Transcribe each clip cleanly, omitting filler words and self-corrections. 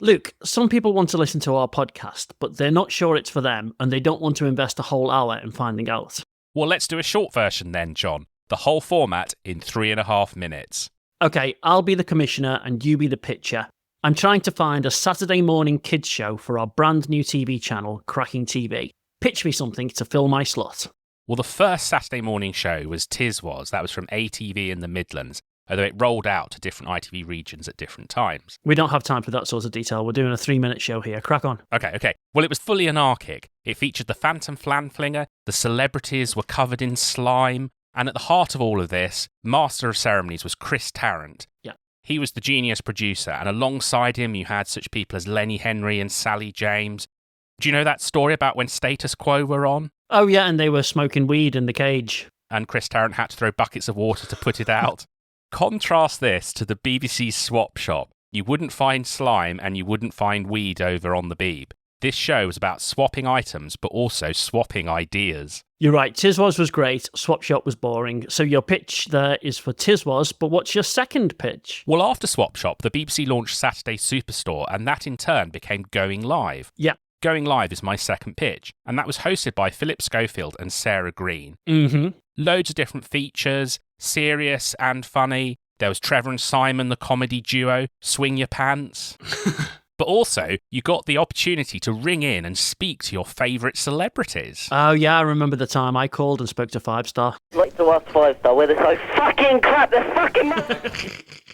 Luke, some people want to listen to our podcast, but they're not sure it's for them and they don't want to invest a whole hour in finding out. Well, let's do a short version then, John. The whole format in 3.5 minutes. Okay, I'll be the commissioner and you be the pitcher. I'm trying to find a Saturday morning kids show for our brand new TV channel, Cracking TV. Pitch me something to fill my slot. Well, the first Saturday morning show was Tiswas. That was from ATV in the Midlands, although it rolled out to different ITV regions at different times. We don't have time for that sort of detail. We're doing a 3-minute show here. Crack on. Okay. Well, it was fully anarchic. It featured the Phantom Flanflinger, the celebrities were covered in slime, and at the heart of all of this, Master of Ceremonies was Chris Tarrant. Yeah. He was the genius producer, and alongside him you had such people as Lenny Henry and Sally James. Do you know that story about when Status Quo were on? Oh yeah, and they were smoking weed in the cage. And Chris Tarrant had to throw buckets of water to put it out. Contrast this to the BBC's Swap Shop. You wouldn't find slime and you wouldn't find weed over on the Beeb. This show was about swapping items, but also swapping ideas. You're right, Tiswas was great, Swap Shop was boring. So your pitch there is for Tiswas, but what's your second pitch? Well, after Swap Shop, the BBC launched Saturday Superstore, and that in turn became Going Live. Yeah. Going Live is my second pitch, and that was hosted by Philip Schofield and Sarah Green. Mm-hmm. Loads of different features, serious and funny. There was Trevor and Simon, the comedy duo, Swing Your Pants. But also, you got the opportunity to ring in and speak to your favourite celebrities. Oh yeah, I remember the time I called and spoke to 5-Star. Like to ask 5-Star where they're so fucking crap, they're fucking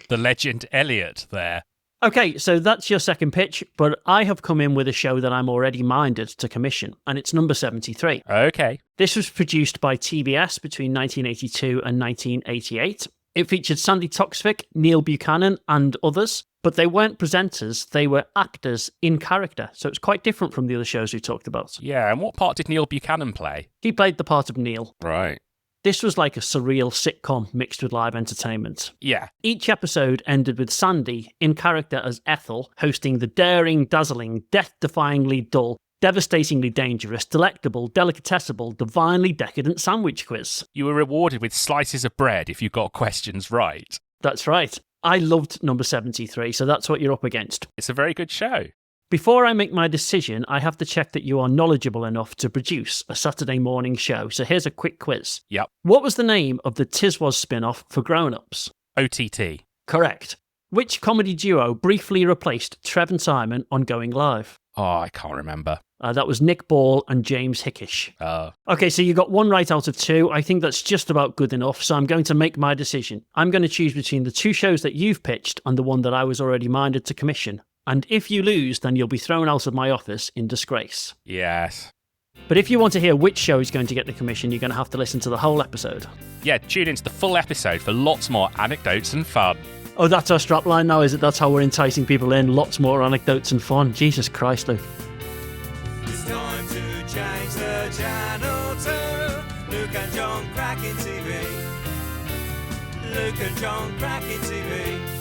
The legend Elliot there. Okay, so that's your second pitch, but I have come in with a show that I'm already minded to commission, and it's number 73. Okay. This was produced by TBS between 1982 and 1988. It featured Sandy Toksvig, Neil Buchanan, and others, but they weren't presenters, they were actors in character, so it's quite different from the other shows we talked about. Yeah, and what part did Neil Buchanan play? He played the part of Neil. Right. This was like a surreal sitcom mixed with live entertainment. Yeah. Each episode ended with Sandy, in character as Ethel, hosting the daring, dazzling, death-defyingly dull, devastatingly dangerous, delectable, delicatessable, divinely decadent sandwich quiz. You were rewarded with slices of bread if you got questions right. That's right. I loved number 73, so that's what you're up against. It's a very good show. Before I make my decision, I have to check that you are knowledgeable enough to produce a Saturday morning show. So here's a quick quiz. Yep. What was the name of the Tiswas spin-off for grown-ups? OTT. Correct. Which comedy duo briefly replaced Trev and Simon on Going Live? Oh, I can't remember. That was Nick Ball and James Hickish. Oh. Okay, so you got one right out of two. I think that's just about good enough, so I'm going to make my decision. I'm going to choose between the two shows that you've pitched and the one that I was already minded to commission. And if you lose, then you'll be thrown out of my office in disgrace. Yes. But if you want to hear which show is going to get the commission, you're going to have to listen to the whole episode. Yeah, tune into the full episode for lots more anecdotes and fun. Oh, that's our strapline now, is it? That's how we're enticing people in. Lots more anecdotes and fun. Jesus Christ, Luke. It's time to change the channel to Luke and John Cracking TV. Luke and John Cracking TV.